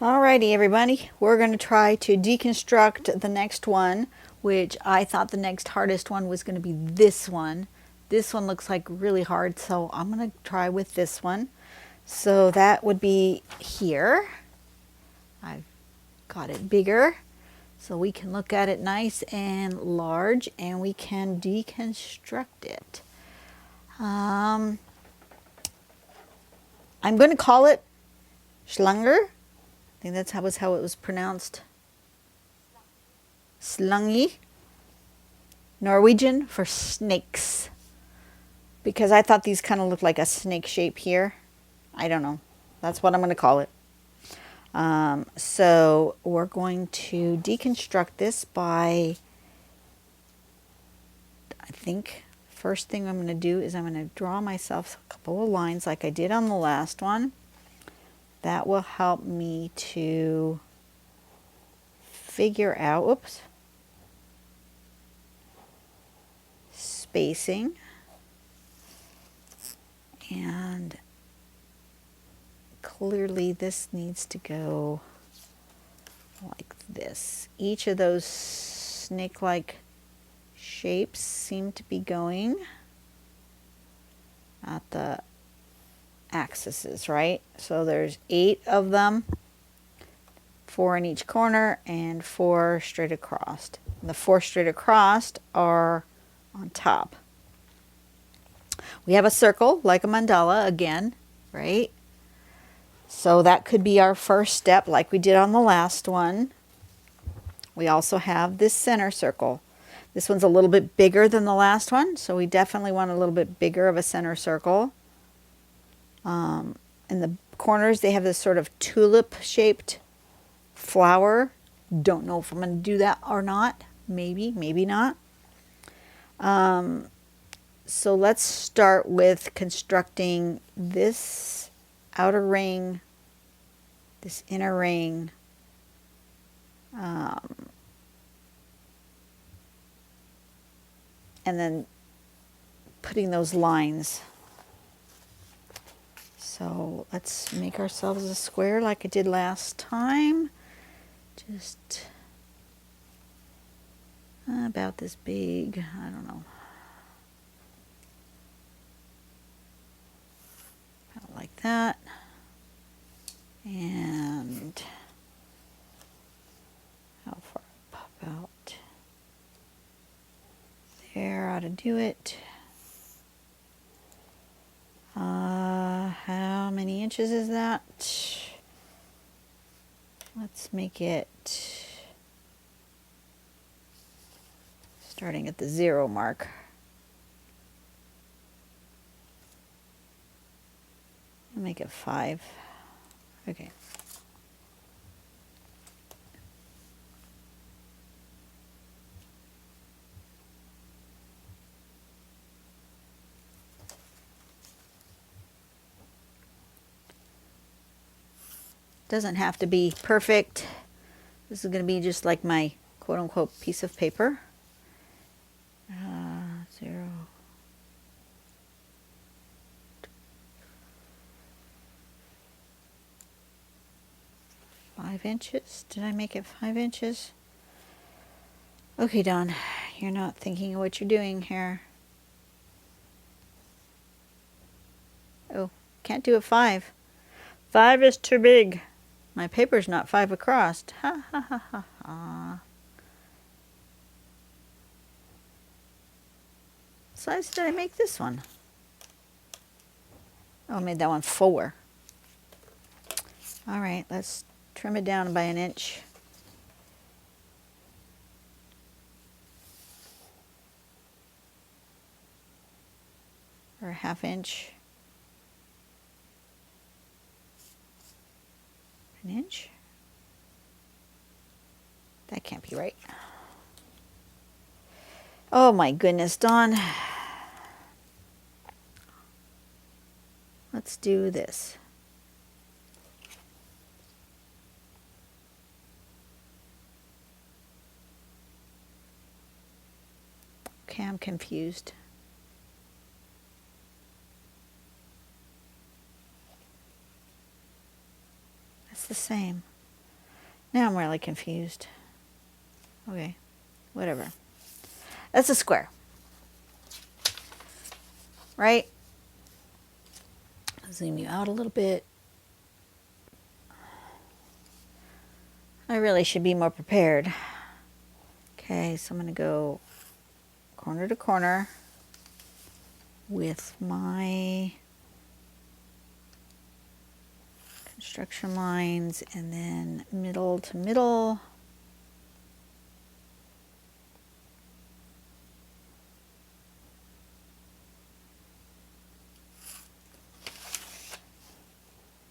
Alrighty, everybody, we're going to try to deconstruct the next one, which I thought the next hardest one was going to be this one. This one looks like really hard, so I'm going to try with this one. So that would be here. I've got it bigger, so we can look at it nice and large, and we can deconstruct it. I'm going to call it Slanger. I think that's how it was pronounced. Slungy. Norwegian for snakes. Because I thought these kind of looked like a snake shape here. I don't know. That's what I'm going to call it. So we're going to deconstruct this by, I think, first thing I'm going to do is I'm going to draw myself a couple of lines like I did on the last one. That will help me to figure out, oops, spacing, and clearly this needs to go like this. Each of those snake-like shapes seem to be going at the axes, right? So there's 8 of them, 4 in each corner and 4 straight across. And the 4 straight across are on top. We have a circle like a mandala again, right? So that could be our first step like we did on the last one. We also have this center circle. This one's a little bit bigger than the last one, so we definitely want a little bit bigger of a center circle. In the corners, they have this sort of tulip-shaped flower. Don't know if I'm going to do that or not. Maybe, maybe not. So let's start with constructing this outer ring, this inner ring, and then putting those lines. So let's make ourselves a square like I did last time. Just about this big, I don't know. About like that. And how far up? About there ought to do it. How many inches is that? Let's make it starting at the 0 mark. I'll make it 5. Okay. Doesn't have to be perfect. This is going to be just like my quote-unquote piece of paper. 0. Five inches. Did I make it 5 inches? Okay, Don, you're not thinking of what you're doing here. Oh, can't do it 5. 5 is too big. My paper's not 5 across. Ha ha ha ha ha. What size did I make this one? Oh, I made that one 4. All right, let's trim it down by an inch. Or a ½ inch. An inch? That can't be right. Oh my goodness, Dawn. Let's do this. Okay, I'm confused. That's the same. Now I'm really confused. Okay, whatever. That's a square, right? Zoom you out a little bit. I really should be more prepared. Okay, so I'm going to go corner to corner with my construction lines, and then middle to middle.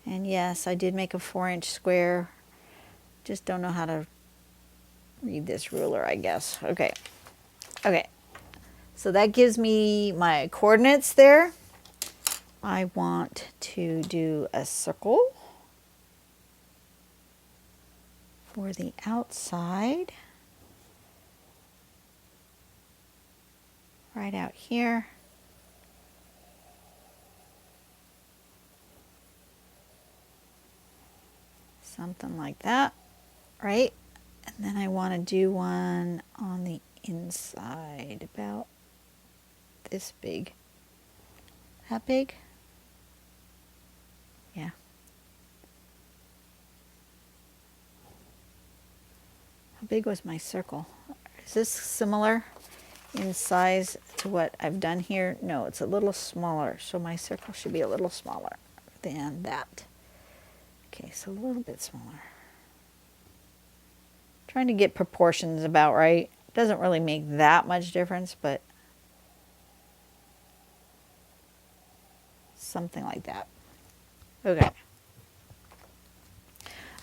And yes, I did make a 4-inch square. Just don't know how to read this ruler, I guess. Okay. Okay. So that gives me my coordinates there. I want to do a circle for the outside. Right out here. Something like that, right? And then I want to do one on the inside, about this big. That big? Yeah. How big was my circle? Is this similar in size to what I've done here? No, it's a little smaller, so my circle should be a little smaller than that. Okay, so a little bit smaller. Trying to get proportions about right. Doesn't really make that much difference, but something like that. Okay.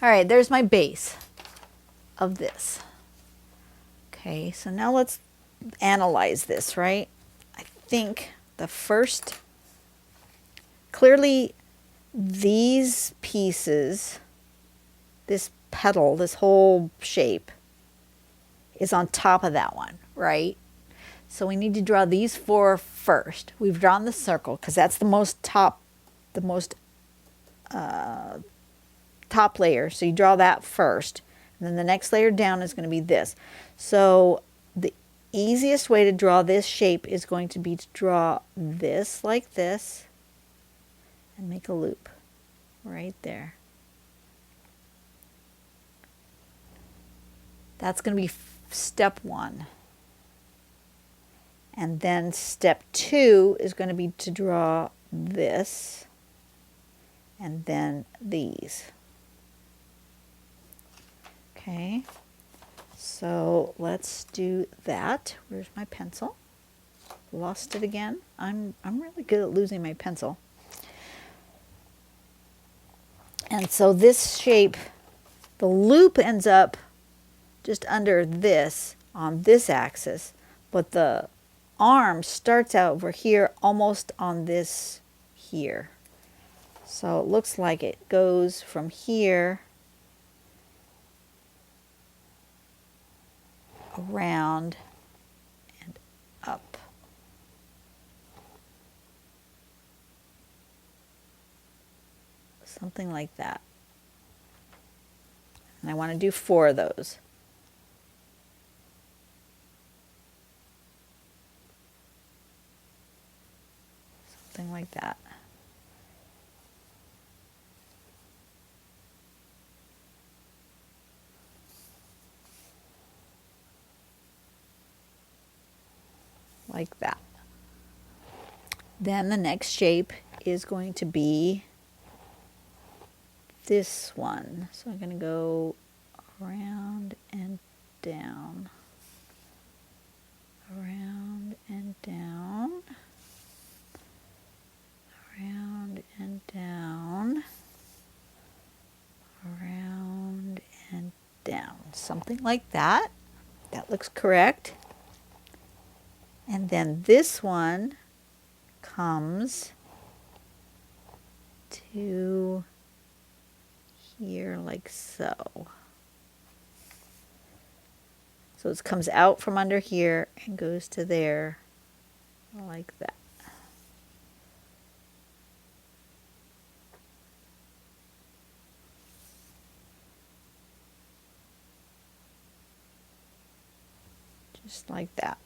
All right, there's my base of this. Okay, so now let's analyze this, right? I think the first, clearly these pieces, this petal, this whole shape is on top of that one, right? So we need to draw these 4 first. We've drawn the circle because that's the most top layer. So you draw that first. And then the next layer down is going to be this. So the easiest way to draw this shape is going to be to draw this like this and make a loop right there. That's going to be step 1. And then step 2 is going to be to draw this and then these. Okay, so let's do that. Where's my pencil? Lost it again. I'm really good at losing my pencil. And so this shape, the loop ends up just under this on this axis, but the arm starts out over here almost on this here. So it looks like it goes from here around and up. Something like that. And I want to do 4 of those. Something like that. Like that. Then the next shape is going to be this one. So I'm going to go around and down. Around and down. Around and down. Around and down. Something like that. That looks correct. And then this one comes to here like so. So it comes out from under here and goes to there like that. just like that.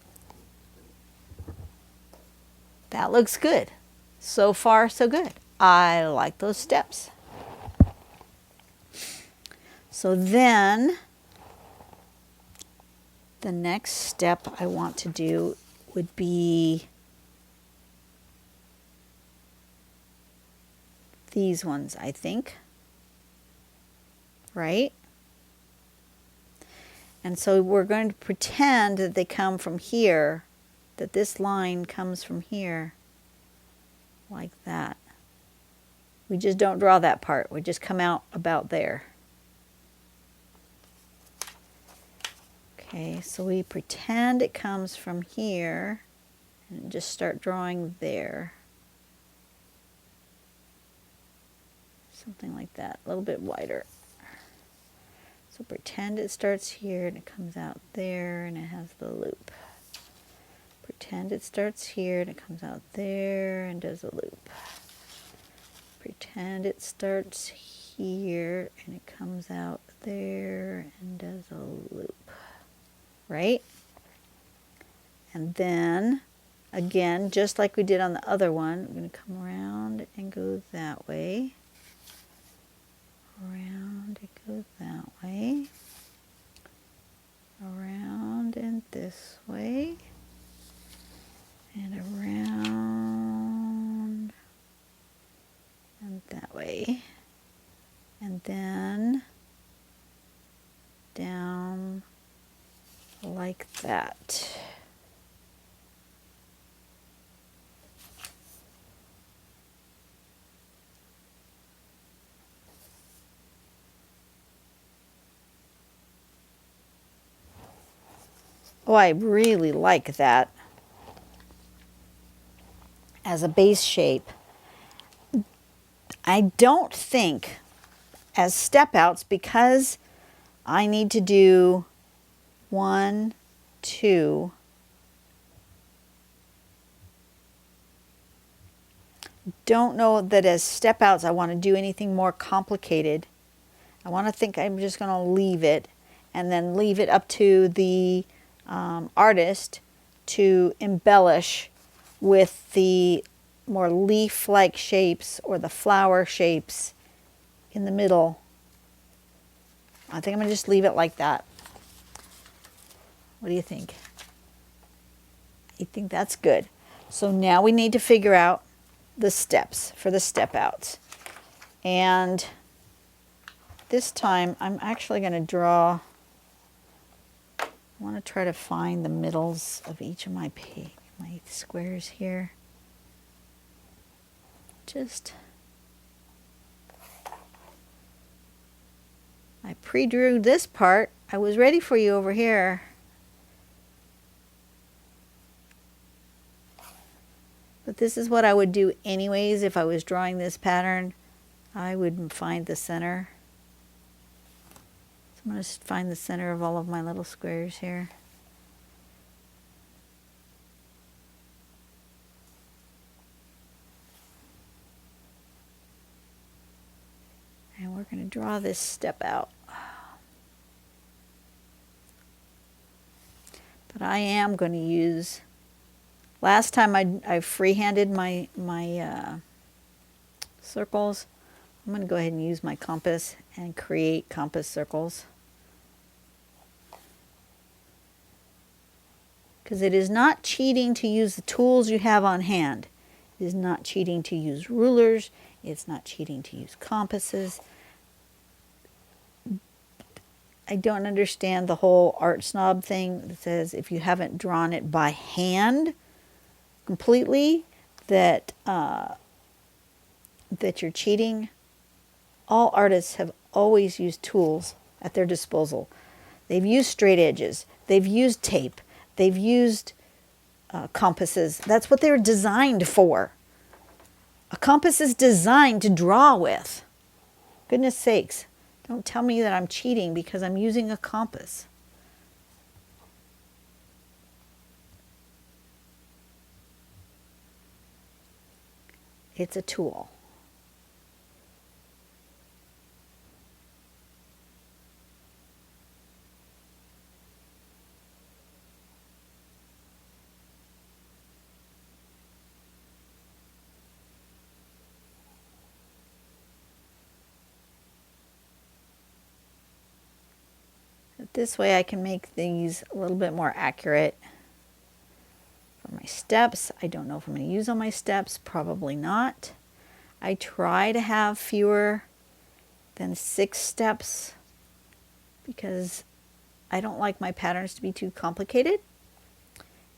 That looks good. So far, so good. I like those steps. So then, the next step I want to do would be these ones, I think. Right? And so we're going to pretend that they come from here, that this line comes from here, like that. We just don't draw that part. We just come out about there. Okay, so we pretend it comes from here and just start drawing there. Something like that, a little bit wider. So pretend it starts here and it comes out there and it has the loop. Pretend it starts here and it comes out there and does a loop. Pretend it starts here and it comes out there and does a loop. Right? And then, again, just like we did on the other one, we're going to come around and go that way. Around and go that way. Around and this way. And around and that way. And then down like that. Oh, I really like that as a base shape. I don't think as step outs, because I need to do 1, 2. Don't know that as step outs I want to do anything more complicated. I want to think I'm just going to leave it and then leave it up to the artist to embellish with the more leaf-like shapes or the flower shapes in the middle. I think I'm going to just leave it like that. What do you think? I think that's good. So now we need to figure out the steps for the step outs. And this time I'm actually going to draw, I want to try to find the middles of each of my squares here. I pre-drew this part. I was ready for you over here. But this is what I would do anyways if I was drawing this pattern. I would find the center. So I'm going to find the center of all of my little squares here. And we're going to draw this step out. But I am going to use, last time I freehanded my circles. I'm going to go ahead and use my compass and create compass circles. Because it is not cheating to use the tools you have on hand. It is not cheating to use rulers. It's not cheating to use compasses. I don't understand the whole art snob thing that says if you haven't drawn it by hand completely, that you're cheating. All artists have always used tools at their disposal. They've used straight edges. They've used tape. They've used compasses. That's what they're designed for. A compass is designed to draw with. Goodness sakes, don't tell me that I'm cheating because I'm using a compass. It's a tool. This way I can make these a little bit more accurate. For my steps, I don't know if I'm going to use all my steps, probably not. I try to have fewer than 6 steps because I don't like my patterns to be too complicated.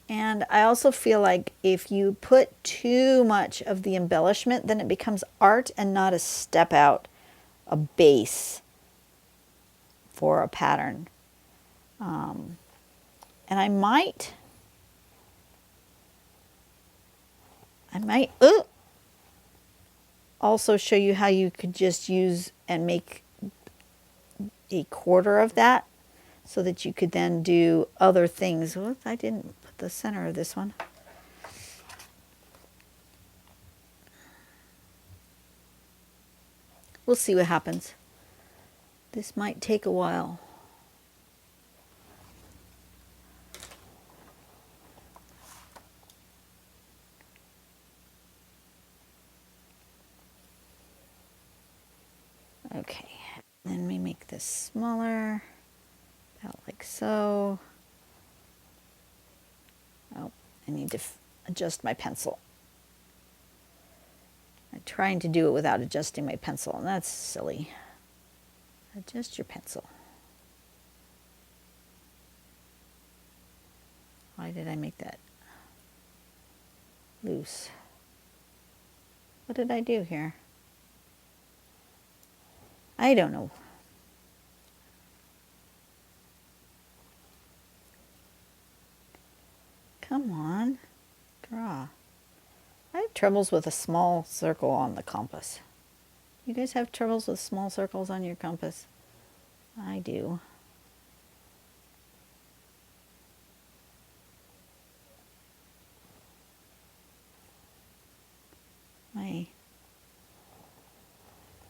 And I also feel like if you put too much of the embellishment, then it becomes art and not a step out, a base for a pattern. And I might also show you how you could just use and make a quarter of that so that you could then do other things. Well, I didn't put the center of this one. We'll see what happens. This might take a while. Okay, then we make this smaller, about like so. Oh, I need to adjust my pencil. I'm trying to do it without adjusting my pencil, and that's silly. Adjust your pencil. Why did I make that loose? What did I do here? I don't know. Come on, draw. I have troubles with a small circle on the compass. You guys have troubles with small circles on your compass? I do.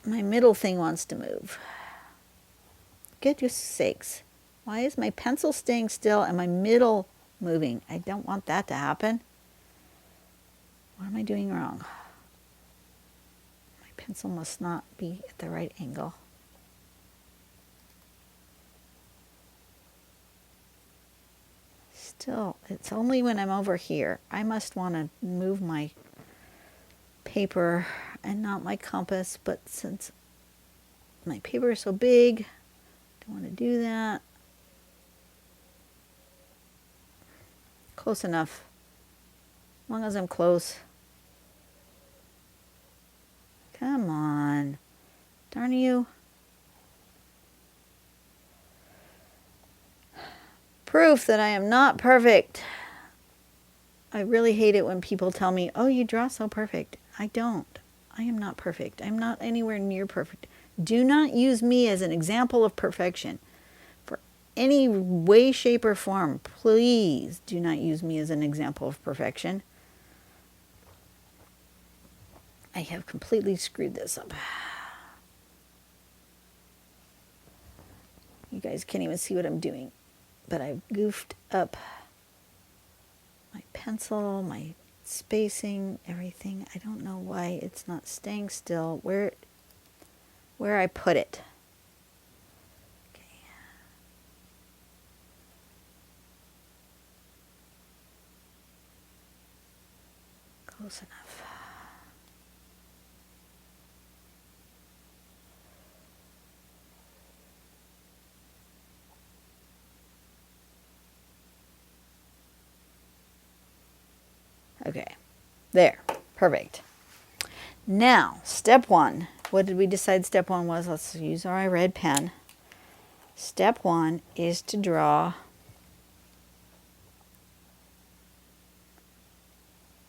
My middle thing wants to move. Goodness sakes. Why is my pencil staying still and my middle moving? I don't want that to happen. What am I doing wrong? My pencil must not be at the right angle. Still, it's only when I'm over here. I must want to move my paper and not my compass, but since my paper is so big, I don't want to do that. Close enough. As long as I'm close. Come on. Darn you. Proof that I am not perfect. I really hate it when people tell me, oh, you draw so perfect. I don't. I am not perfect. I'm not anywhere near perfect. Do not use me as an example of perfection. For any way, shape, or form, please do not use me as an example of perfection. I have completely screwed this up. You guys can't even see what I'm doing, but I've goofed up my pencil, my spacing, everything. I don't know why it's not staying still. Where I put it. Okay. Close enough. Okay, there, perfect. Now, step 1. What did we decide step 1 was? Let's use our red pen. Step 1 is to draw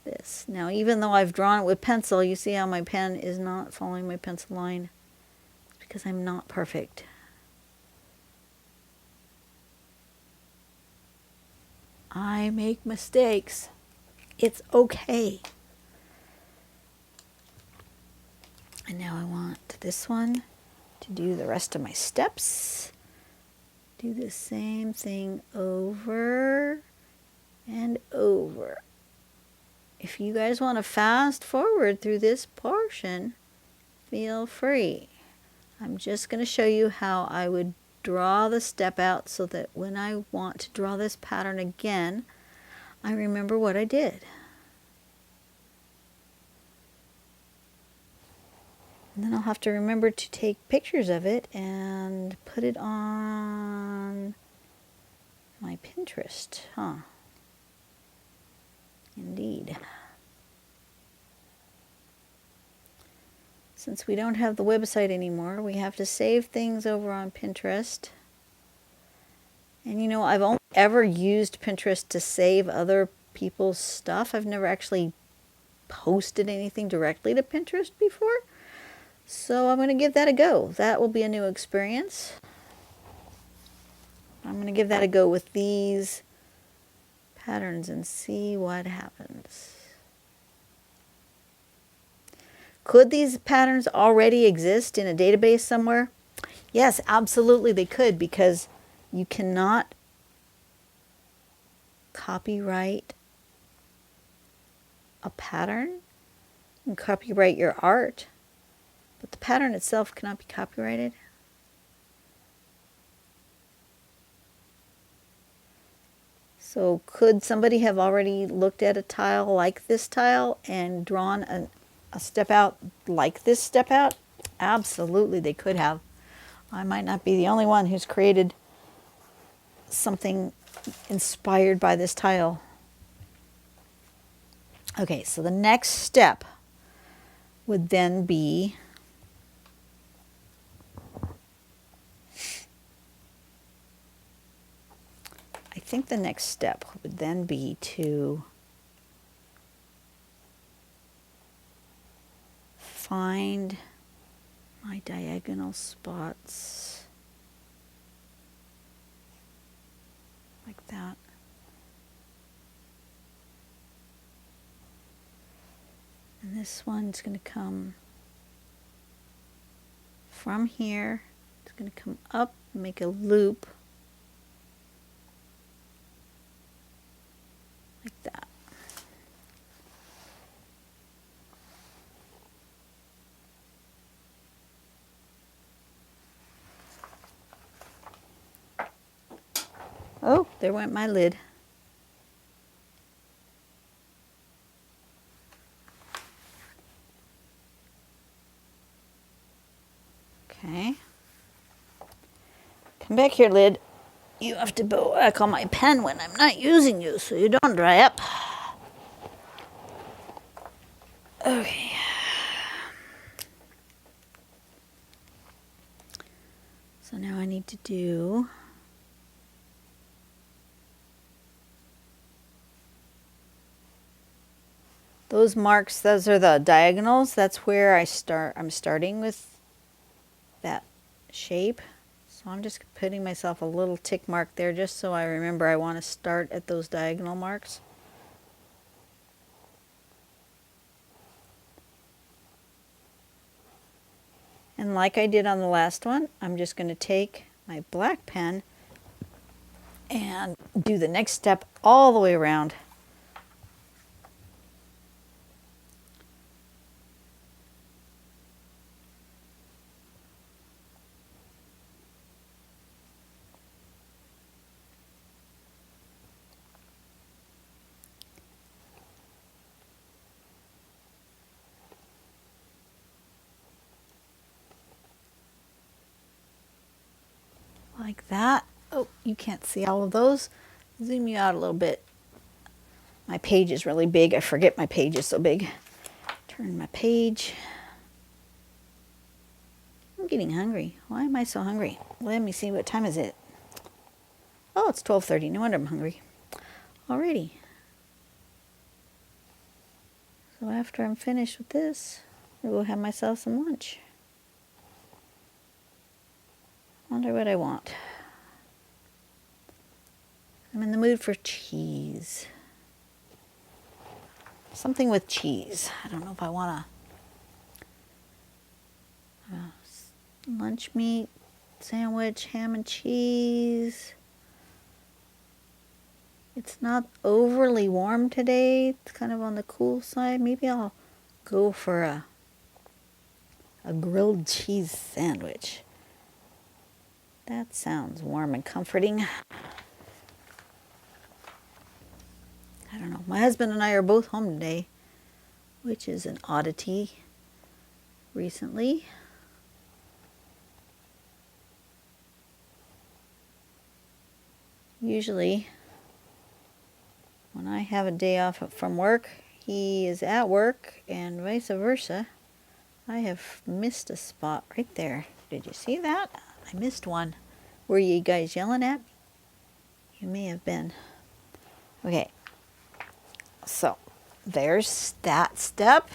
this. Now, even though I've drawn it with pencil, you see how my pen is not following my pencil line? It's because I'm not perfect. I make mistakes. It's okay. And now I want this one to do the rest of my steps. Do the same thing over and over. If you guys want to fast forward through this portion, feel free. I'm just going to show you how I would draw the step out so that when I want to draw this pattern again, I remember what I did. And then I'll have to remember to take pictures of it and put it on my Pinterest, huh? Indeed. Since we don't have the website anymore, we have to save things over on Pinterest. And you know, I've only ever used Pinterest to save other people's stuff. I've never actually posted anything directly to Pinterest before. So I'm going to give that a go. That will be a new experience. I'm going to give that a go with these patterns and see what happens. Could these patterns already exist in a database somewhere? Yes, absolutely they could, because you cannot copyright a pattern. You can copyright your art, but the pattern itself cannot be copyrighted. So could somebody have already looked at a tile like this tile and drawn a step out like this step out? Absolutely, they could have. I might not be the only one who's created something inspired by this tile. Okay, so the next step would then be I think the next step would then be to find my diagonal spots like that. And this one's going to come from here. It's going to come up, make a loop like that. Oh, there went my lid. Okay. Come back here, lid. You have to go back on my pen when I'm not using you so you don't dry up. Okay. So now I need to do those marks. Those are the diagonals. That's where I'm starting with that shape. So I'm just putting myself a little tick mark there just so I remember I want to start at those diagonal marks. And like I did on the last one, I'm just going to take my black pen and do the next step all the way around. Like that. Oh, you can't see all of those. Zoom you out a little bit. My page is really big. I forget my page is so big. Turn my page. I'm getting hungry. Why am I so hungry? Let me see, what time is it? Oh, it's 12:30. No wonder I'm hungry. Alrighty. So after I'm finished with this, I will have myself some lunch. Wonder what I want. I'm in the mood for cheese. Something with cheese. I don't know if I want a lunch meat sandwich, ham and cheese. It's not overly warm today. It's kind of on the cool side. Maybe I'll go for a grilled cheese sandwich. That sounds warm and comforting. I don't know. My husband and I are both home today, which is an oddity recently. Usually, when I have a day off from work, he is at work and vice versa. I have missed a spot right there. Did you see that? I missed one. Were you guys yelling at me? You may have been. Okay, so there's that step.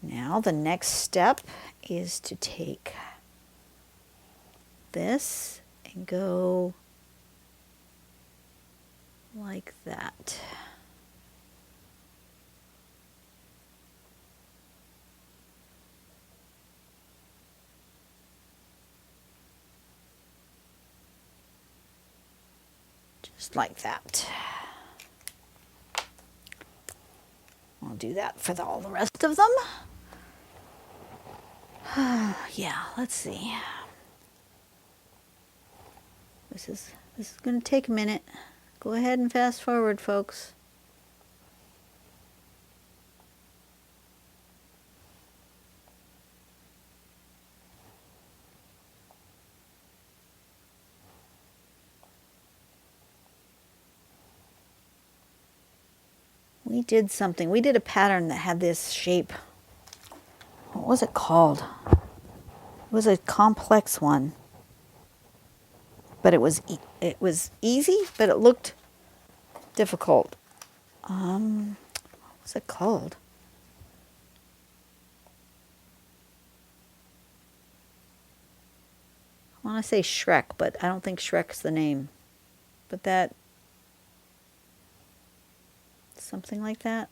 Now the next step is to take this and go like that. Just like that. I'll do that for all the rest of them. Yeah, let's see. This is going to take a minute. Go ahead and fast forward, folks. We did something. We did a pattern that had this shape. What was it called? It was a complex one. But it was easy, but it looked difficult. What was it called? I want to say Shrek, but I don't think Shrek's the name. But that, something like that.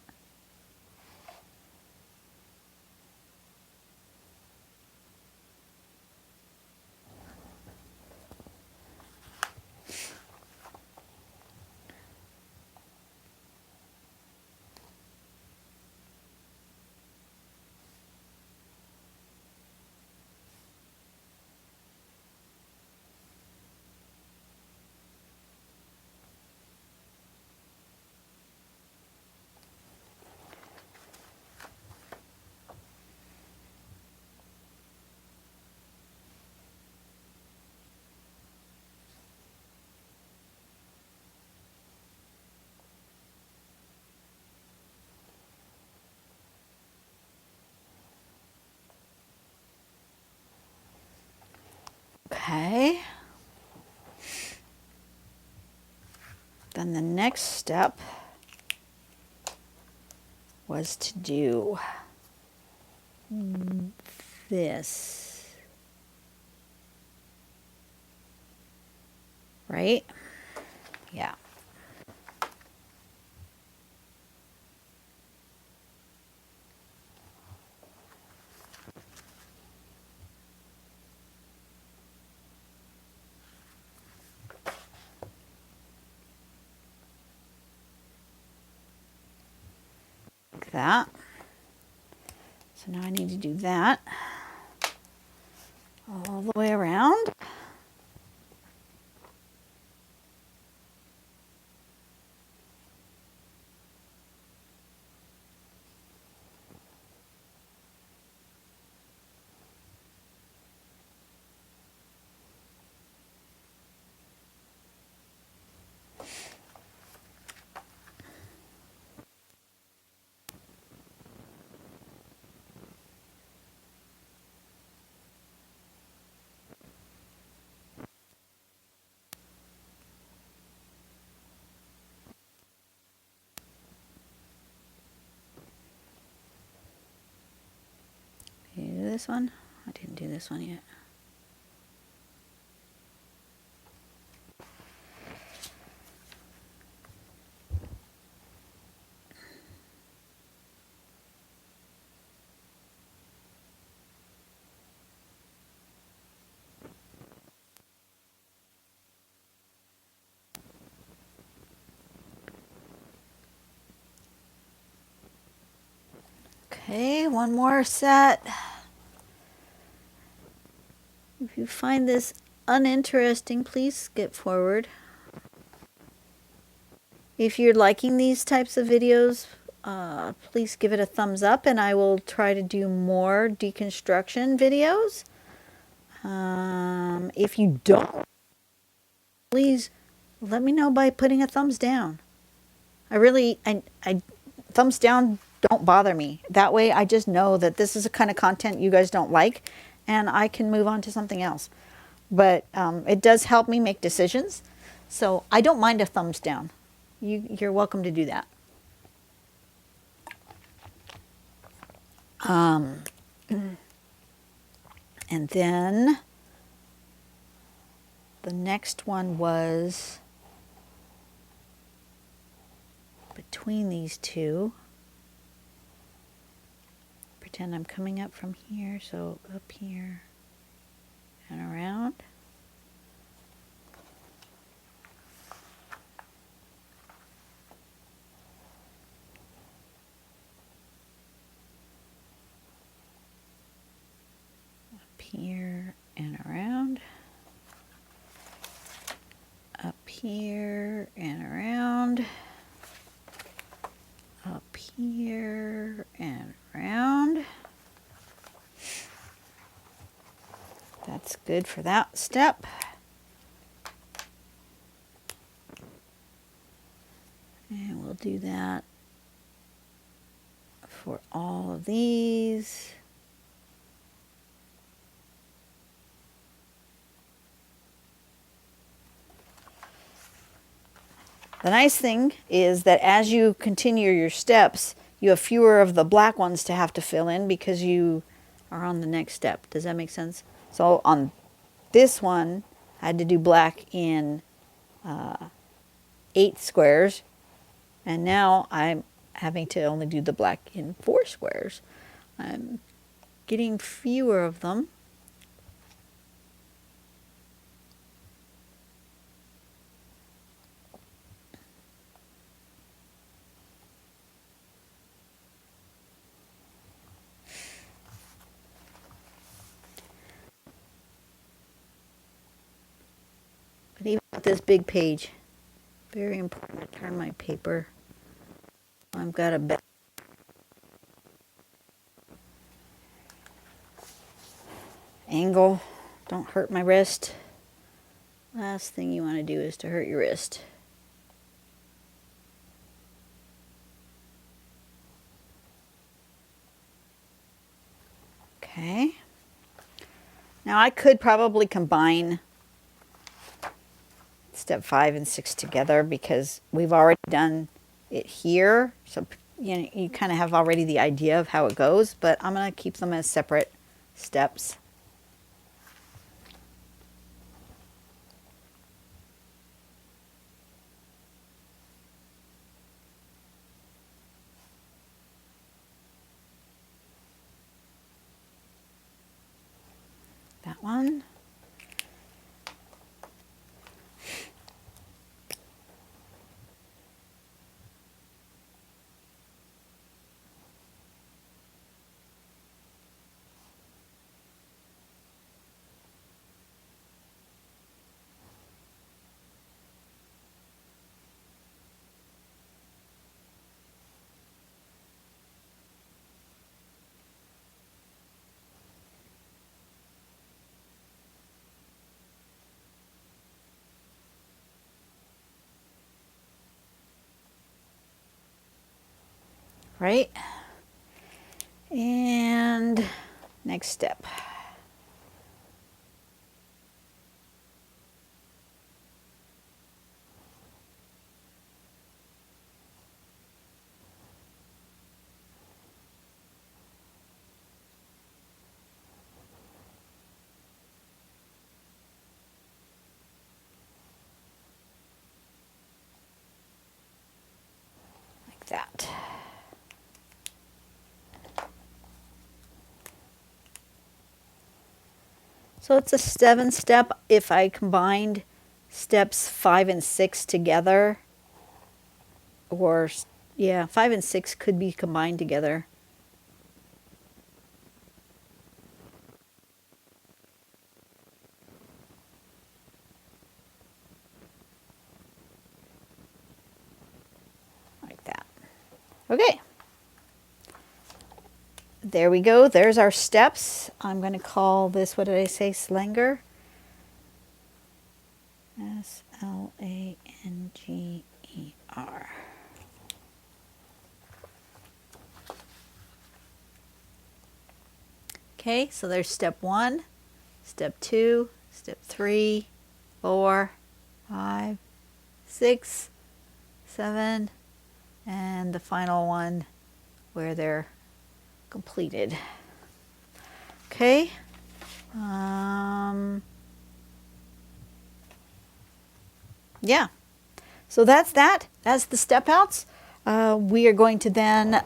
Okay. Then the next step was to do this. Right? Yeah. Like that. So now I need to do that all the way around. Did you do this one? I didn't do this one yet. Okay, one more set. If you find this uninteresting, please skip forward. If you're liking these types of videos, please give it a thumbs up, and I will try to do more deconstruction videos. If you don't, please let me know by putting a thumbs down. I thumbs down don't bother me. That way I just know that this is the kind of content you guys don't like, and I can move on to something else. But it does help me make decisions, so I don't mind a thumbs down. You're welcome to do that. And then the next one was between these two. Pretend I'm coming up from here, so up here and around. Up here and around. Up here and around. Up here and around. That's good for that step. And we'll do that for all of these. The nice thing is that as you continue your steps, you have fewer of the black ones to have to fill in because you are on the next step. Does that make sense? So on this one, I had to do black in 8 squares, and now I'm having to only do the black in 4 squares. I'm getting fewer of them. But even with this big page, very important to turn my paper. I've got a better angle. Don't hurt my wrist. Last thing you want to do is to hurt your wrist. Okay. Now I could probably combine step 5 and 6 together because we've already done it here. So you kind of have already the idea of how it goes, but I'm going to keep them as separate steps. That one. Right? And next step. Like that. So it's a 7-step if I combined steps 5 and 6 together. Or, yeah, 5 and 6 could be combined together. Okay. There we go. There's our steps. I'm going to call this, what did I say, Slanger? S-L-A-N-G-E-R. Okay, so there's step 1, step 2, step 3, 4, 5, 6, 7, and the final one where they're completed. Okay. Yeah. So that's that. That's the step outs. We are going to then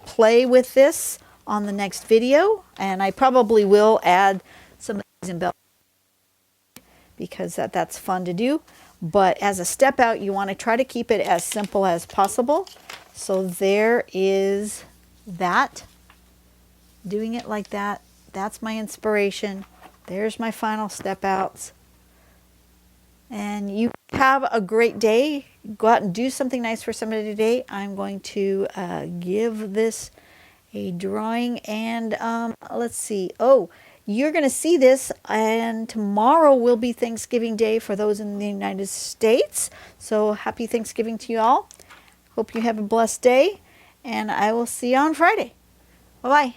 play with this on the next video, and I probably will add some of these embellishments because that's fun to do. But as a step out, you want to try to keep it as simple as possible. So there is that. Doing it like that. That's my inspiration. There's my final step outs. And you have a great day. Go out and do something nice for somebody today. I'm going to give this a drawing, and let's see. Oh, you're going to see this, and tomorrow will be Thanksgiving Day for those in the United States. So happy Thanksgiving to you all. Hope you have a blessed day, and I will see you on Friday. Bye-bye.